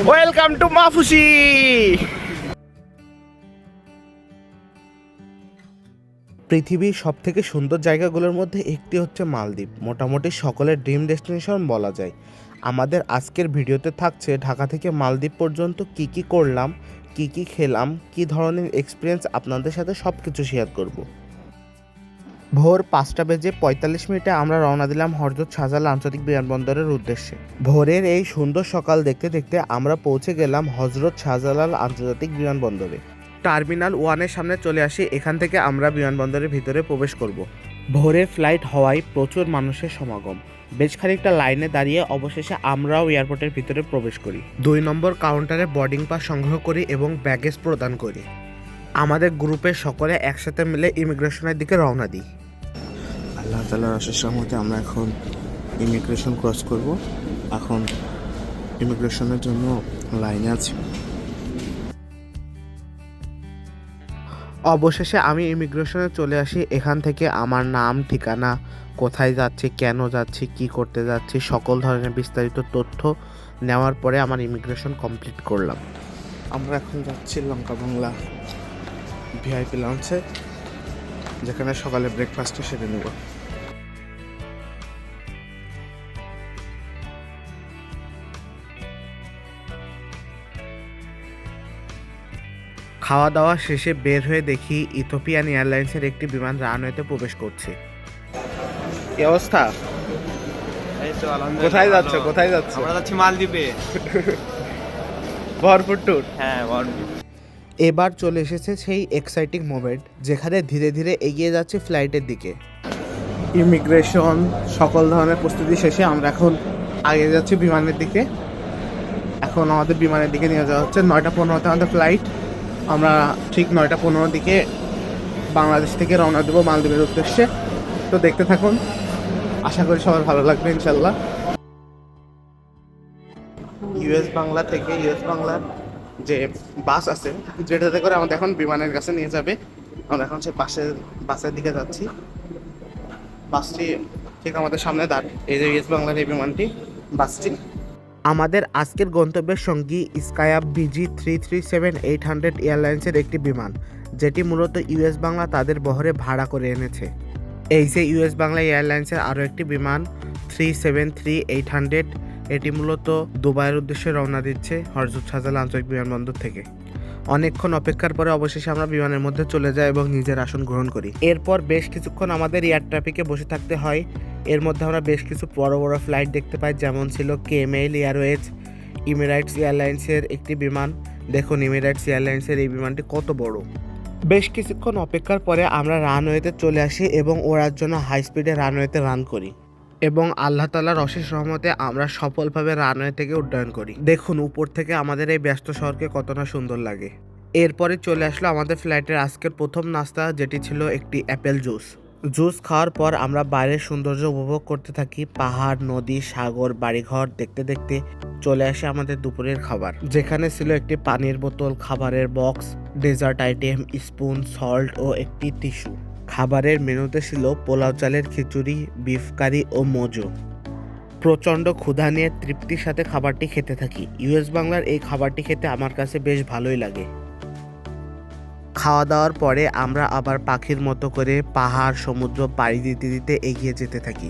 Welcome to Maafushi. পৃথিবীর সব থেকে সুন্দর জায়গাগুলোর মধ্যে একটি হচ্ছে মালদ্বীপ। মোটামুটি সকলের ড্রিম ডেস্টিনেশন বলা যায়। আমাদের আজকের ভিডিওতে থাকছে ঢাকা থেকে মালদ্বীপ পর্যন্ত কি কি করলাম, কি কি খেলাম, কি ধরনের এক্সপিরিয়েন্স আপনাদের সাথে সব কিছু শেয়ার করব। ভোর 5:45 আমরা রওনা দিলাম হযরত শাহজালাল আন্তর্জাতিক বিমানবন্দরের উদ্দেশ্যে। ভোরের এই সুন্দর সকাল দেখতে দেখতে আমরা পৌঁছে গেলাম হযরত শাহজালাল আন্তর্জাতিক বিমানবন্দরে। টার্মিনাল 1-এর সামনে চলে আসি। এখান থেকে আমরা বিমানবন্দরের ভিতরে প্রবেশ করব। ভোরের ফ্লাইট হওয়ায় প্রচুর মানুষের সমাগম। বেশ খানিকটা লাইনে দাঁড়িয়ে অবশেষে আমরাও এয়ারপোর্টের ভিতরে প্রবেশ করি। 2 নম্বর কাউন্টারে বোর্ডিং পাস সংগ্রহ করি এবং ব্যাগেজ প্রদান করি। আমাদের গ্রুপের সকলে একসাথে মিলে ইমিগ্রেশনের দিকে রওনা দিই। আল্লাহ তাআলার অশেষ রহমতে আমরা এখন ইমিগ্রেশন ক্রস করব। এখন ইমিগ্রেশনের জন্য লাইনে আছি। অবশেষে আমি ইমিগ্রেশনে চলে আসি। এখান থেকে আমার নাম, ঠিকানা, কোথায় যাচ্ছি, কেন যাচ্ছি, কি করতে যাচ্ছি, সকল ধরনের বিস্তারিত তথ্য নেওয়ার পরে আমার ইমিগ্রেশন কমপ্লিট করলাম। আমরা এখন যাচ্ছি লঙ্কা বাংলা ভিআইপি লঞ্চে, যেখানে সকালে ব্রেকফাস্টটা সেরে নেব। খাওয়া দাওয়া শেষে বের হয়ে দেখি ইথিওপিয়ান এয়ারলাইন্সের একটি বিমান রানওয়েতে প্রবেশ করছে। কি অবস্থা? কোথায় যাচ্ছ? কোথায় যাচ্ছ? আমরা যাচ্ছি মালদ্বীপে। ভরপুর ট্যুর। হ্যাঁ, ভরপুর। এবার চলে এসেছে সেই এক্সাইটিং মোমেন্ট, যেখানে ধীরে ধীরে এগিয়ে যাচ্ছে ফ্লাইটের দিকে। ইমিগ্রেশন সকল ধরনের প্রস্তুতি শেষে আমরা এখন আগে যাচ্ছি বিমানের দিকে। এখন আমাদের বিমানের দিকে নিয়ে যাওয়া হচ্ছে। 9:15-তে আমাদের ফ্লাইট। আমরা ঠিক 9:15 দিকে বাংলাদেশ থেকে রওনা দেবো মালদ্বীপের উদ্দেশ্যে। তো দেখতে থাকুন, আশা করি সবার ভালো লাগবে ইনশাল্লাহ। ইউএস বাংলা থেকে ইউএস বাংলার যে বাস আছে, যেটাতে করে আমাদের এখন বিমানের কাছে নিয়ে যাবে। আমরা এখন সেই বাসের দিকে যাচ্ছি। বাসটি ঠিক আমাদের সামনে এই যে ইউএস বাংলার এই বিমানটি, বাসটি। আমাদের আজকের গন্তব্যের সঙ্গী স্কায়াপ BG337-800 এয়ারলাইন্সের একটি বিমান, যেটি মূলত ইউএস বাংলা তাদের বহরে ভাড়া করে এনেছে। এই যে ইউএস বাংলা এয়ারলাইন্সের আরও একটি বিমান 373-800, এটি মূলত দুবাইয়ের উদ্দেশ্যে রওনা দিচ্ছে হযরত শাহজালাল আন্তর্জাতিক বিমানবন্দর থেকে। অনেকক্ষণ অপেক্ষার পরে অবশেষে আমরা বিমানের মধ্যে চলে যাই এবং নিজের আসন গ্রহণ করি। এরপর বেশ কিছুক্ষণ আমাদের এয়ার ট্রাফিকে বসে থাকতে হয়। এর মধ্যে আমরা বেশ কিছু বড় বড় ফ্লাইট দেখতে পাই, যেমন ছিল কেএমএল এয়ারওয়েজ, ইমিরেটস এয়ারলাইন্সের একটি বিমান। দেখুন ইমিরেটস এয়ারলাইন্সের এই বিমানটি কত বড়। বেশ কিছুক্ষণ অপেক্ষার পরে আমরা রানওয়েতে চলে আসি এবং ওড়ার জন্য হাই স্পিডে রানওয়েতে রান করি এবং আল্লাহ তাআলার অশেষ রহমতে আমরা সফলভাবে রানওয়ে থেকে উড্ডয়ন করি। দেখুন উপর থেকে আমাদের এই ব্যস্ত শহরকে কতটা সুন্দর লাগে। এরপরে চলে আসলো আমাদের ফ্লাইটের আজকের প্রথম নাস্তা, যেটি ছিল একটি অ্যাপেল জুস খাওয়ার পর আমরা বাইরের সৌন্দর্য উপভোগ করতে থাকি। পাহাড়, নদী, সাগর, বাড়িঘর দেখতে দেখতে চলে আসে আমাদের দুপুরের খাবার, যেখানে ছিল একটি পানির বোতল, খাবারের box, dessert item, spoon, salt ও একটি টিস্যু। খাবারের মেনুতে ছিল পোলাও চালের খিচুড়ি, বিফ কারি ও মোজো। প্রচণ্ড ক্ষুধা নিয়ে তৃপ্তির সাথে খাবারটি খেতে থাকি। ইউএস বাংলার এই খাবারটি খেতে আমার কাছে বেশ ভালোই লাগে। খাওয়া দাওয়ার পরে আমরা আবার পাখির মতো করে পাহাড়, সমুদ্র পাড়ি দিতে দিতে এগিয়ে যেতে থাকি।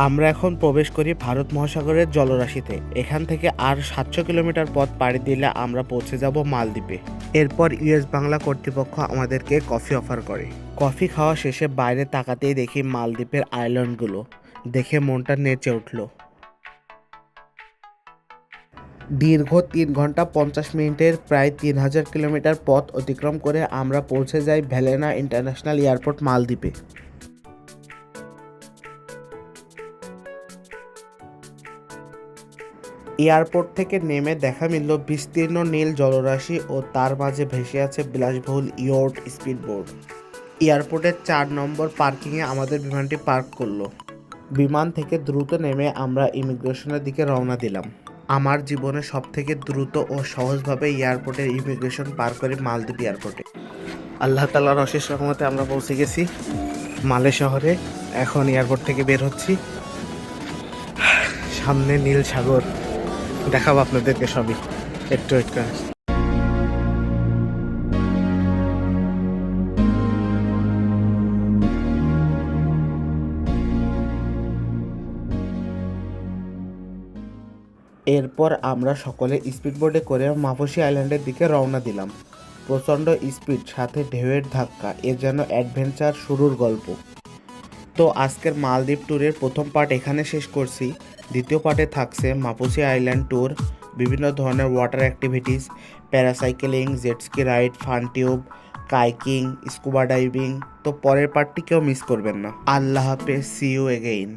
আমরা এখন প্রবেশ করি ভারত মহাসাগরের জলরাশিতে। এখান থেকে আর 700 কিলোমিটার পথ পাড়ি দিলে আমরা পৌঁছে যাব মালদ্বীপে। এরপর ইউএস বাংলা কর্তৃপক্ষ আমাদেরকে কফি অফার করে। কফি খাওয়া শেষে বাইরে তাকাতেই দেখি মালদ্বীপের আইল্যান্ডগুলো। দেখে মনটা নেচে উঠল। দীর্ঘ 3 ঘন্টা 50 মিনিটের প্রায় 3000 কিলোমিটার পথ অতিক্রম করে আমরা পৌঁছে যাই ভেলেনা ইন্টারন্যাশনাল এয়ারপোর্ট মালদ্বীপে। এয়ারপোর্ট থেকে নেমে দেখা মিলল বিস্তীর্ণ নীল জলরাশি ও তার মাঝে ভেসে আছে বিলাসবহুল ইয়ট, স্পিডবোট। এয়ারপোর্টের 4 নম্বর পার্কিংয়ে আমাদের বিমানটি পার্ক করলো। বিমান থেকে দ্রুত নেমে আমরা ইমিগ্রেশনের দিকে রওনা দিলাম। আমার জীবনে সবথেকে দ্রুত ও সহজভাবে এয়ারপোর্টের ইমিগ্রেশন পার করি মালদ্বীপ এয়ারপোর্টে। আল্লাহ তাআলার অশেষ রহমতে আমরা পৌঁছে গেছি মালে শহরে। এখন এয়ারপোর্ট থেকে বের হচ্ছি। সামনে নীল সাগর, দেখাবো আপনাদেরকে সবই, একটু ওয়েট করেন। এরপর আমরা সকলে স্পিডবোটে করে মাফুসি আইল্যান্ডের দিকে রওনা দিলাম। প্রচণ্ড স্পিড, সাথে ঢেউয়ের ধাক্কা, এ যেন অ্যাডভেঞ্চার শুরুর গল্প। তো আজকের মালদ্বীপ ট্যুরের প্রথম পার্ট এখানে শেষ করছি। দ্বিতীয় পার্টে থাকছে মাফুসি আইল্যান্ড ট্যুর, বিভিন্ন ধরনের water activities, parasailing, jet ski ride, fun tube, kayaking, scuba diving. তো পরের পার্টটি কেউ মিস করবেন না। আল্লাহ হাফেজ, সি ইউ এগেইন।